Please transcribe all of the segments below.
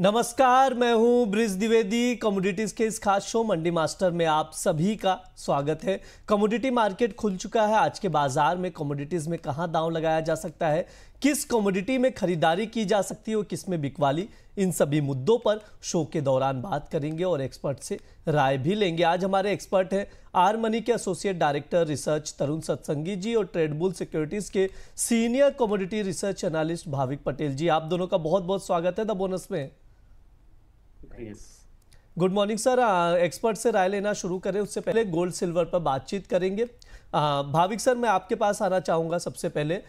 नमस्कार, मैं हूं ब्रिज द्विवेदी। कमोडिटीज के इस खास शो मंडी मास्टर में आप सभी का स्वागत है। कमोडिटी मार्केट खुल चुका है। आज के बाजार में कमोडिटीज में कहां दांव लगाया जा सकता है, किस कमोडिटी में खरीदारी की जा सकती है और किस में बिकवाली, इन सभी मुद्दों पर शो के दौरान बात करेंगे और एक्सपर्ट से राय भी लेंगे। आज हमारे एक्सपर्ट हैं आर मनी के associate director research Tarun Satsangi ji और ट्रेडबुल सिक्योरिटीज के senior commodity research analyst Bhavik Patel ji. आप दोनों का बहुत बहुत स्वागत है द बोनस में। Good morning sir. एक्सपर्ट से राय लेना शुरू करें उससे पहले गोल्ड सिल्वर पर बातचीत करेंगे। भाविक सर, मैं आपके पास आना चाहूंगा। सबसे पहले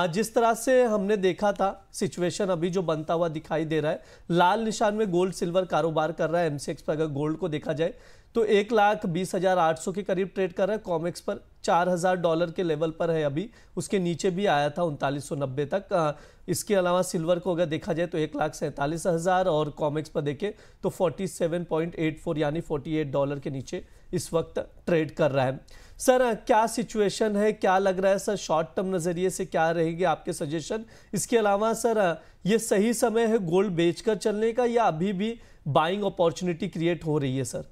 जिस तरह से हमने देखा था सिचुएशन अभी जो बनता हुआ दिखाई दे रहा है, लाल निशान में गोल्ड सिल्वर कारोबार कर रहा है। एमसीएक्स पर अगर गोल्ड को देखा जाए तो 1,20,800 के करीब ट्रेड कर रहा है। कॉमेक्स पर $4,000 के लेवल पर है, अभी उसके नीचे भी आया था 3990 तक। इसके अलावा सिल्वर को अगर देखा जाए तो 1,47,000 और कॉमेक्स पर देखें तो 47.84 यानी $48 के नीचे इस वक्त ट्रेड कर रहा है। सर, क्या सिचुएशन है, क्या लग रहा है सर? शॉर्ट टर्म नजरिए से क्या रहेंगे आपके सजेशन? इसके अलावा सर, ये सही समय है गोल्ड बेचकर चलने का या अभी भी बाइंग अपॉर्चुनिटी क्रिएट हो रही है सर?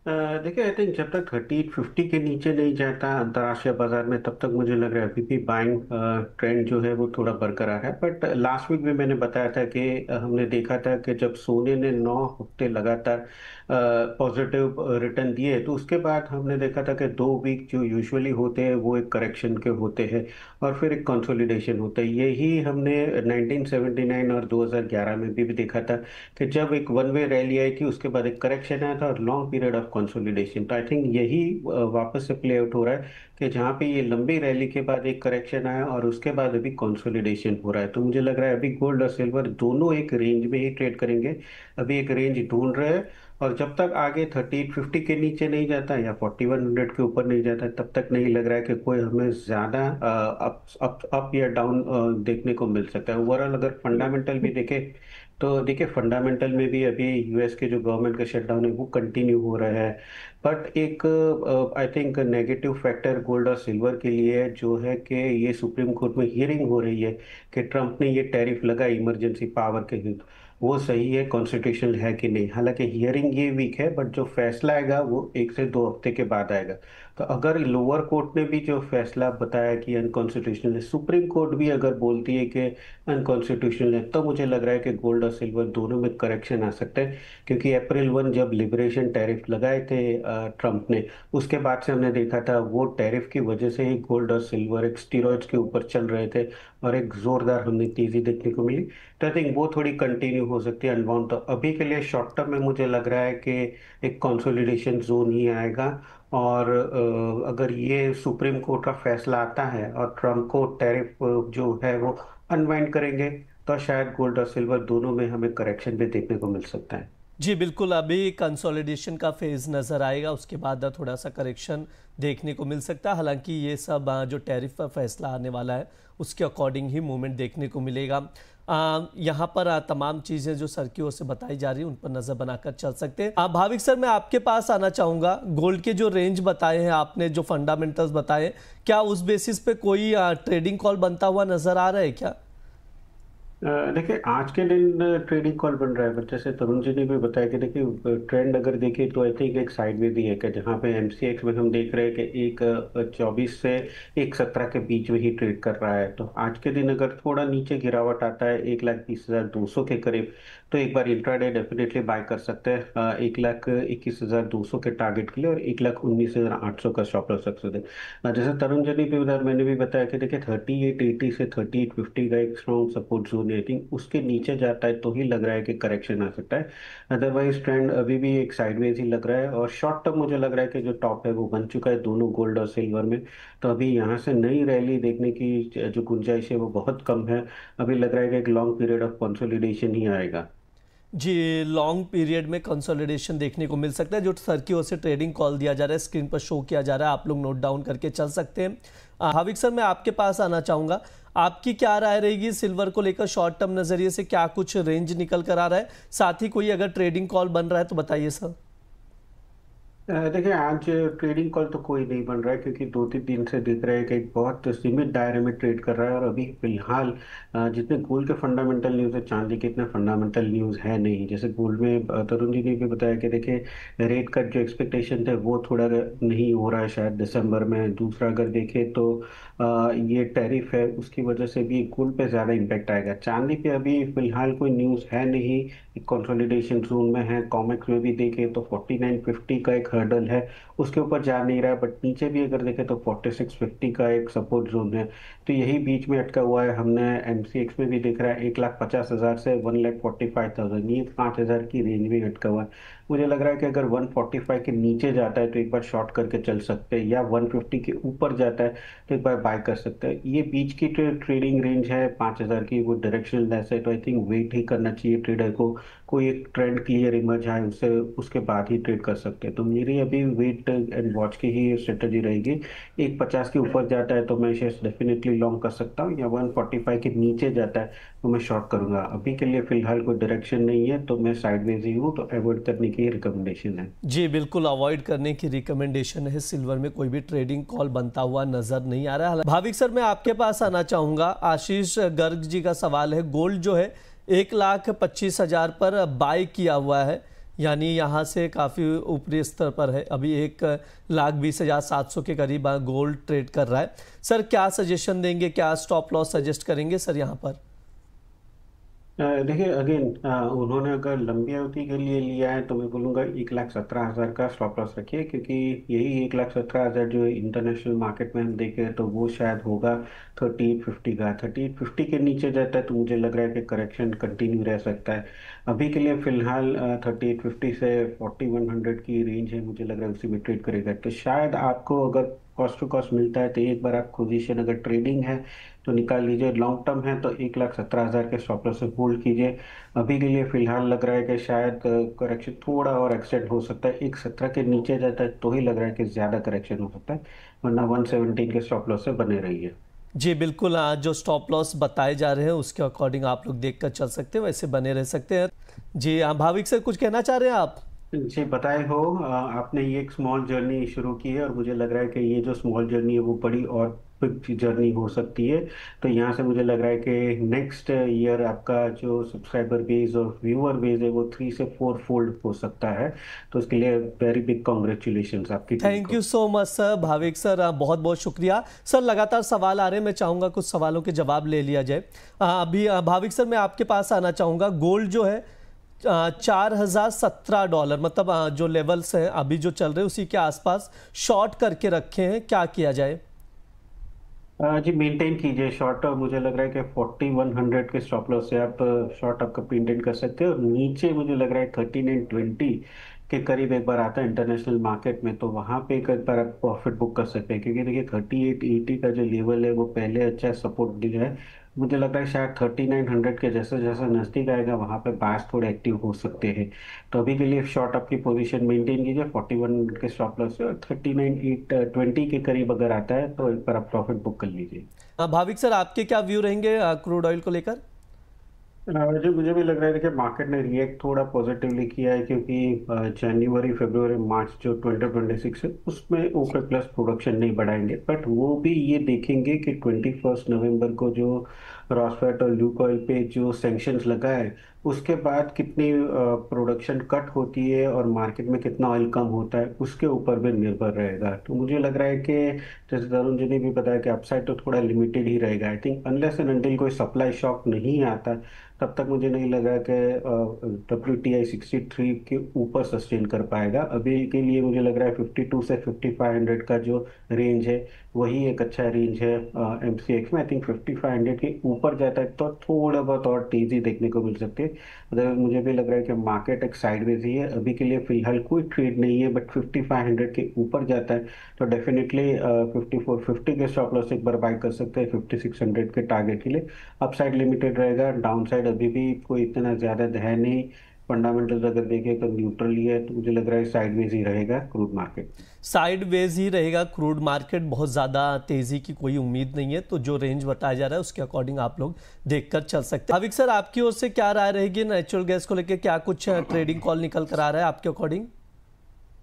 देखिए, आई थिंक जब तक 3850 के नीचे नहीं जाता अंतर्राष्ट्रीय बाजार में, तब तक मुझे लग रहा है अभी भी बाइंग ट्रेंड जो है वो थोड़ा बरकरार है। बट लास्ट वीक भी मैंने बताया था कि हमने देखा था कि जब सोने ने 9 हफ्ते लगातार पॉजिटिव रिटर्न दिए, तो उसके बाद हमने देखा था कि 2 वीक जो यूजुअली होते हैं वो एक करेक्शन के होते हैं और फिर एक कंसोलिडेशन होता है। यही हमने 1979 और 2011 में भी देखा था कि जब एक वन वे रैली आई थी, उसके बाद एक करेक्शन आया था और लॉन्ग पीरियड ऑफ कंसोलिडेशन। तो आई थिंक यही वापस से प्ले आउट हो रहा है कि जहाँ पे ये लंबी रैली के बाद एक करेक्शन आया और उसके बाद अभी कंसोलिडेशन हो रहा है। तो मुझे लग रहा है अभी गोल्ड और सिल्वर दोनों एक रेंज में ही ट्रेड करेंगे। अभी एक रेंज ढूंढ रहे हैं और जब तक आगे 3850 के नीचे नहीं जाता या 4100 के ऊपर नहीं जाता, तब तक नहीं लग रहा है कि कोई हमें ज्यादा अप या डाउन देखने को मिल सकता है। ओवरऑल अगर फंडामेंटल भी देखे तो देखिए, फंडामेंटल में भी अभी यूएस के जो गवर्नमेंट का शटडाउन है वो कंटिन्यू हो रहा है। बट एक I think negative factor gold और सिल्वर के लिए जो है कि ये सुप्रीम कोर्ट में हियरिंग हो रही है कि ट्रंप ने ये टैरिफ लगाई इमरजेंसी पावर के लिए, वो सही है, कॉन्स्टिट्यूशनल है कि नहीं। हालांकि हियरिंग ये वीक है, बट जो फैसला आएगा वो 1 से 2 हफ्ते के बाद आएगा। तो अगर लोअर कोर्ट ने भी जो फैसला बताया कि अनकॉन्स्टिट्यूशनल है, सुप्रीम कोर्ट भी अगर बोलती है कि अनकॉन्स्टिट्यूशनल है, तो मुझे लग रहा है कि गोल्ड और सिल्वर दोनों में करेक्शन आ सकता है। क्योंकि अप्रैल 1 जब लिबरेशन टैरिफ लगाए थे ट्रंप ने, उसके बाद से हमने देखा था वो टैरिफ की वजह से ही गोल्ड और सिल्वर एक स्टीरॉयड्स के ऊपर चल रहे थे और एक जोरदार हमने तेजी देखने को मिली। तो आई थिंक वो थोड़ी कंटिन्यू हो सकती है अनबाउंड। तो अभी के लिए शॉर्ट टर्म में मुझे लग रहा है कि एक कंसोलिडेशन जोन ही आएगा। और अगर ये सुप्रीम कोर्ट का फैसला आता है और ट्रम्प को टैरिफ जो है वो अनवाइंड करेंगे, तो शायद गोल्ड और सिल्वर दोनों में हमें करेक्शन भी देखने को मिल सकता है। जी बिल्कुल, अभी कंसोलिडेशन का फेज नजर आएगा, उसके बाद थोड़ा सा करेक्शन देखने को मिल सकता है। हालांकि ये सब जो टैरिफ पर फैसला आने वाला है उसके अकॉर्डिंग ही मूवमेंट देखने को मिलेगा। यहाँ पर तमाम चीज़ें जो सर की ओर से बताई जा रही है उन पर नज़र बनाकर चल सकते हैं। भाविक सर, मैं आपके पास आना चाहूँगा। गोल्ड के जो रेंज बताए हैं आपने, जो फंडामेंटल्स बताए, क्या उस बेसिस पे कोई ट्रेडिंग कॉल बनता हुआ नज़र आ रहा है क्या? देखिए, आज के दिन ट्रेडिंग कॉल बन रहा है, बट जैसे तरुण जी ने भी बताया कि देखिए ट्रेंड अगर देखिए तो आई थिंक एक साइडवेज ही है कि जहाँ पे एमसीएक्स में हम देख रहे हैं कि एक 24 से 1,17 के बीच में ही ट्रेड कर रहा है। तो आज के दिन अगर थोड़ा नीचे गिरावट आता है 1,20,200 के करीब, तो एक बार इंट्राडे डेफिनेटली बाय कर सकते हैं 1,21,200 के टारगेट के लिए और 1,19,800 का स्टॉप लॉस रख सकते हैं। जैसे तरुण जी ने भी बताया, मैंने भी बताया कि देखिए 3880 से 3850 का एक strong support zone, I think उसके नीचे जाता है तो ही लग रहा है कि करेक्शन आ सकता है। अदरवाइज ट्रेंड अभी भी एक साइडवेज ही लग रहा है और शॉर्ट टर्म मुझे लग रहा है कि जो टॉप है वो बन चुका है दोनों गोल्ड और सिल्वर में। तो अभी यहाँ से नई रैली देखने की जो गुंजाइश है वो बहुत कम है। अभी लग रहा है कि एक लॉन्ग पीरियड ऑफ कंसोलिडेशन ही आएगा। जी, लॉन्ग पीरियड में कंसोलिडेशन देखने को मिल सकता है। जो सर की ओर से ट्रेडिंग कॉल दिया जा रहा है स्क्रीन पर शो किया जा रहा है, आप लोग नोट डाउन करके चल सकते हैं। भाविक सर, मैं आपके पास आना चाहूँगा। आपकी क्या राय रहेगी सिल्वर को लेकर? शॉर्ट टर्म नज़रिए से क्या कुछ रेंज निकल कर आ रहा है? साथ ही कोई अगर ट्रेडिंग कॉल बन रहा है तो बताइए सर। देखिए आज ट्रेडिंग कॉल तो कोई नहीं बन रहा है, क्योंकि 2-3 दिन से दिख रहा है कि एक बहुत सीमित दायरे में ट्रेड कर रहा है। और अभी फिलहाल जितने गोल्ड के फंडामेंटल न्यूज़ है, चांदी के इतने फंडामेंटल न्यूज़ है नहीं। जैसे गोल्ड में तरुण जी ने भी बताया कि देखिए रेट कट जो एक्सपेक्टेशन थे वो थोड़ा नहीं हो रहा है शायद दिसंबर में। दूसरा अगर देखें तो ये टैरिफ है, उसकी वजह से भी गोल्ड पे ज़्यादा इम्पैक्ट आएगा। चांदी पे अभी फिलहाल कोई न्यूज़ है नहीं, कंसोलिडेशन जोन में है। कॉमेक्स में भी देखें तो 4950 का एक हर्डल है, उसके ऊपर जा नहीं रहा है। बट नीचे भी अगर देखें तो 4650 का एक सपोर्ट जोन है, तो यही बीच में अटका हुआ है। हमने एमसीएक्स में भी देख रहा है 1,50,000 से 1,45,000, ये 5,000 की रेंज में अटका हुआ है। मुझे लग रहा है कि अगर 145 के नीचे जाता है तो एक बार शॉर्ट करके चल सकते हैं, या 150 के ऊपर जाता है तो एक बार बाय कर सकते हैं। ये बीच की ट्रेडिंग रेंज है 5,000 की, वो डायरेक्शनल लेस है, तो आई थिंक वेट ही करना चाहिए ट्रेडर को। कोई एक ट्रेंड क्लियर इमर्ज आए उससे, उसके बाद ही ट्रेड कर सकते हैं। तो मेरी अभी वेट एंड वॉच की ही स्ट्रेटजी रहेगी। 150 के ऊपर जाता है तो मैं इसे डेफिनेटली लॉन्ग कर सकता हूँ, या 145 के नीचे जाता है तो मैं शॉर्ट करूंगा। अभी के लिए फिलहाल कोई डायरेक्शन नहीं है, तो मैं साइडवेज ही हूँ, तो अवॉइड करने की रिकमेंडेशन है। जी बिल्कुल अवॉइड करने की रिकमेंडेशन है। सिल्वर में कोई भी ट्रेडिंग कॉल बनता हुआ नजर नहीं आ रहा है। भाविक सर मैं आपके पास आना चाहूंगा। आशीष गर्ग जी का सवाल है, गोल्ड जो है 1,25,000 पर बाय किया हुआ है, यानी यहाँ से काफ़ी ऊपरी स्तर पर है। अभी 1,20,700 के करीब गोल्ड ट्रेड कर रहा है। सर क्या सजेशन देंगे, क्या स्टॉप लॉस सजेस्ट करेंगे सर यहाँ पर? देखिए अगेन उन्होंने अगर लंबी अवधि के लिए लिया है तो मैं बोलूँगा 1,17,000 का स्टॉप लॉस रखिए, क्योंकि यही 1,17,000 जो इंटरनेशनल मार्केट में हम देखें तो वो शायद होगा 3850 का। 3850 के नीचे जाता है तो मुझे लग रहा है कि करेक्शन कंटिन्यू रह सकता है। अभी के लिए फिलहाल 3850 से 4100 की रेंज है, मुझे लग रहा है उसी में ट्रेड करेगा। तो शायद आपको अगर कॉस्ट टू कॉस्ट मिलता है तो एक बार आप पोजीशन अगर ट्रेडिंग है तो निकाल लीजिए। लॉन्ग टर्म है तो 1,17,000 के स्टॉप लॉस से होल्ड कीजिए। अभी के लिए फिलहाल लग रहा है कि शायद करेक्शन थोड़ा और एक्सटेंड हो सकता है। 1,17 के नीचे जाता है तो ही लग रहा है कि ज़्यादा करेक्शन हो सकता है, वरना 117 के स्टॉप लॉस से बने रहिए। जी बिल्कुल, जो स्टॉप लॉस बताए जा रहे हैं उसके अकॉर्डिंग आप लोग देखकर चल सकते हैं, वैसे बने रह सकते हैं। जी भाविक सर कुछ कहना चाह रहे हैं आप? जी बताए हो, आपने ये एक स्मॉल जर्नी शुरू की है और मुझे लग रहा है कि ये जो स्मॉल जर्नी है वो बड़ी और बिग जर्नी हो सकती है। तो यहाँ से मुझे लग रहा है कि नेक्स्ट ईयर आपका जो सब्सक्राइबर बेस और व्यूअर बेस है वो 3 से 4 फोल्ड हो सकता है। तो उसके लिए वेरी बिग कॉन्ग्रेचुलेशंस आपकी टीम थैंक को। You so much sir. Bhavik sir बहुत बहुत शुक्रिया सर। लगातार सवाल आ रहे हैं, मैं चाहूँगा कुछ सवालों के जवाब ले लिया जाए। अभी भाविक सर मैं आपके पास आना चाहूँगा। गोल्ड जो है $4,017, मतलब जो लेवल्स हैं अभी जो चल रहे हैं उसी के आसपास शॉर्ट करके रखे हैं, क्या किया जाए? जी मेंटेन कीजिए शॉर्ट। मुझे लग रहा है कि 4100 के स्टॉप लॉस से आप शॉर्ट आपका मेंटेन कर सकते हैं। और नीचे मुझे लग रहा है 3920 के करीब एक बार आता है इंटरनेशनल मार्केट में, तो वहां पे एक बार आप प्रॉफिट बुक कर सकते हैं। क्योंकि देखिए 3880 का जो लेवल है वो पहले अच्छा सपोर्ट दिया है। मुझे लग रहा है शायद 3900 के जैसे जैसे नजदीक आएगा वहां पे बायर्स थोड़े एक्टिव हो सकते हैं। तो अभी के लिए शॉर्ट आपकी पोजीशन मेंटेन कीजिए 41 के स्टॉप लॉस से, और 39,820 के करीब अगर आता है तो एक बार आप प्रॉफिट बुक कर लीजिए। भाविक सर आपके क्या व्यू रहेंगे क्रूड ऑयल को लेकर? जी मुझे भी लग रहा है कि मार्केट ने रिएक्ट थोड़ा पॉजिटिवली किया है, क्योंकि जनवरी फरवरी मार्च जो 2026 है उसमें ओपेक प्लस प्रोडक्शन नहीं बढ़ाएंगे। बट वो भी ये देखेंगे कि 21 नवंबर को जो रॉसफेट और ल्यूक ऑयल पे जो सैंक्शंस लगा है उसके बाद कितनी प्रोडक्शन कट होती है और मार्केट में कितना ऑयल कम होता है उसके ऊपर भी निर्भर रहेगा। तो मुझे लग रहा है कि जैसे तरुण जी ने भी बताया कि अपसाइड तो थोड़ा लिमिटेड ही रहेगा। I think unless and until कोई सप्लाई शॉक नहीं आता तब तक मुझे नहीं लगा कि WTI 63 के ऊपर सस्टेन कर पाएगा। अभी के लिए मुझे लग रहा है 52 से 5500 का जो रेंज है वही एक अच्छा रेंज है MCX में। आई थिंक 5500 के ऊपर जाता है तो थोड़ा बहुत और तेजी देखने को मिल सकती है। अगर मुझे भी लग रहा है कि मार्केट एक साइडवेज ही है अभी के लिए, फिलहाल कोई ट्रेड नहीं है। बट 5500 के ऊपर जाता है तो डेफिनेटली 5450 के स्टॉप लॉस एक बार बाय कर सकते हैं 5600 के टारगेट के लिए। अपसाइड लिमिटेड रहेगा, डाउनसाइड अभी भी कोई इतना ज्यादा है नहीं। फंडामेंटल्स अगर देखें तो न्यूट्रल ही है, तो मुझे लग रहा है साइडवेज ही रहेगा क्रूड मार्केट। साइडवेज ही रहेगा क्रूड मार्केट, बहुत ज़्यादा तेज़ी की कोई उम्मीद नहीं है। तो जो रेंज बताया जा रहा है उसके अकॉर्डिंग आप लोग देखकर चल सकते हैं। भाविक सर आपकी ओर से क्या राय रहेगी नेचुरल गैस को लेकर? क्या कुछ ट्रेडिंग कॉल निकल कर आ रहा है आपके अकॉर्डिंग?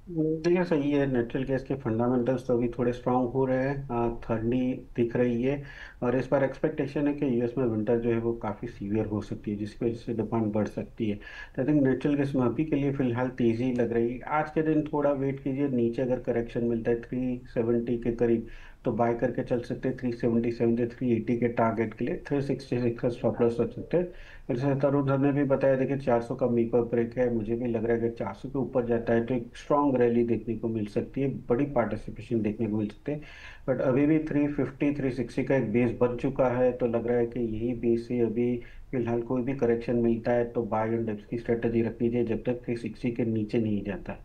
देखिए सही है, नेचुरल गैस के फंडामेंटल्स तो अभी थोड़े स्ट्रांग हो रहे हैं, ठंडी दिख रही है। और इस बार एक्सपेक्टेशन है कि यूएस में विंटर जो है वो काफ़ी सीवियर हो सकती है, जिसकी वजह से डिमांड बढ़ सकती है। तो आई थिंक नेचुरल गैस में अभी के लिए फिलहाल तेज़ी लग रही है। आज के दिन थोड़ा वेट कीजिए, नीचे अगर करेक्शन मिलता है 370 के करीब तो बाय करके चल सकते हैं। 377 से 380 के टारगेट के लिए 366 का स्टॉप लॉस रख सकते हैं। जैसे तरुण सर ने भी बताया, देखिए 400 का मीपर ब्रेक है, मुझे भी लग रहा है कि 400 के ऊपर जाता है तो एक स्ट्रॉन्ग रैली देखने को मिल सकती है, बड़ी पार्टिसिपेशन देखने को मिल सकती है। बट अभी भी 350 360 का एक बेस बन चुका है, तो लग रहा है कि यही बेस से अभी फिलहाल कोई भी करेक्शन मिलता है तो बाय एंड डिप्स की स्ट्रेटेजी रखनी चाहिए जब तक 360 के नीचे नहीं जाता।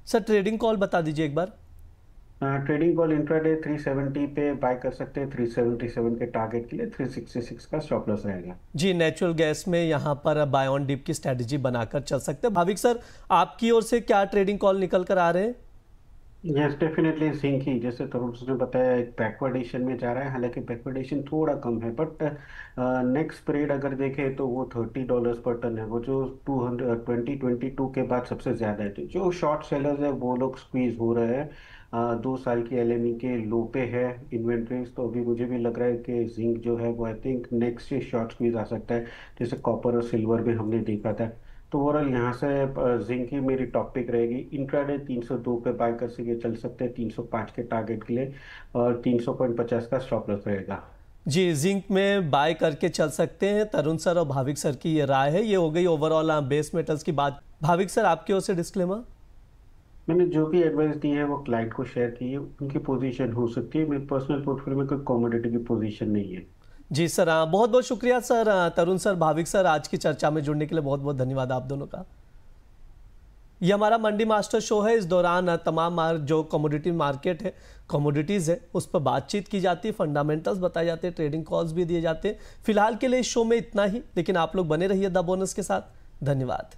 सर ट्रेडिंग कॉल बता दीजिए एक बार। ट्रेडिंग कॉल इंट्राडे 370 पे बाय कर सकते हैं, 377 के टारगेट के लिए 366 का स्टॉप लॉस रहेगा। जी, नेचुरल गैस में यहाँ पर बाय ऑन डिप की स्ट्रेटजी बनाकर चल सकते हैं। भाविक सर, आपकी ओर से क्या ट्रेडिंग कॉल निकल कर आ रहे हैं? यस डेफिनेटली सिंक ही, जैसे तरुण ने बताया, एक बैकवर्डेशन में जा रहा है। हालांकि बैकवर्डेशन थोड़ा कम है, बट नेक्स्ट स्प्रेड अगर देखें तो वो $30 पर टन है, वो जो 2022 के बाद सबसे ज़्यादा है। तो जो शॉर्ट सेलर्स है वो लोग स्क्वीज हो रहे हैं। 2 साल की एलएमई के लो पे है इन्वेंट्रीज। तो अभी मुझे भी लग रहा है कि जिंक जो है वो आई थिंक नेक्स्ट से शॉर्ट स्क्वीज आ सकता है, जैसे कॉपर और सिल्वर में हमने देखा था। तो ओवरऑल यहाँ से जिंक ही मेरी टॉप पिक रहेगी। इंट्राडे 302 पे बाय कर सके चल सकते हैं 305 के टारगेट के लिए, और 300.50 का स्टॉप लॉस रहेगा। जी, जिंक में बाय करके चल सकते हैं। तरुण सर और भाविक सर की ये राय है। ये हो गई ओवरऑल बेस मेटल्स की बात। भाविक सर, आपकी ओर से डिस्क्लेमर। मैंने जो भी एडवाइस दी है वो क्लाइंट को शेयर की है, उनकी पोजीशन हो सकती है। मेरे पर्सनल पोर्टफोलियो में कोई कमोडिटी की पोजीशन नहीं है। जी सर, बहुत बहुत शुक्रिया सर। तरुण सर, भाविक सर, आज की चर्चा में जुड़ने के लिए बहुत बहुत धन्यवाद आप दोनों का। ये हमारा मंडी मास्टर शो है। इस दौरान तमाम जो कमोडिटी मार्केट है, कमोडिटीज़ है, उस पर बातचीत की जाती है, फंडामेंटल्स बताए जाते हैं, ट्रेडिंग कॉल्स भी दिए जाते हैं। फिलहाल के लिए इस शो में इतना ही, लेकिन आप लोग बने रहिए द बोनस के साथ। धन्यवाद।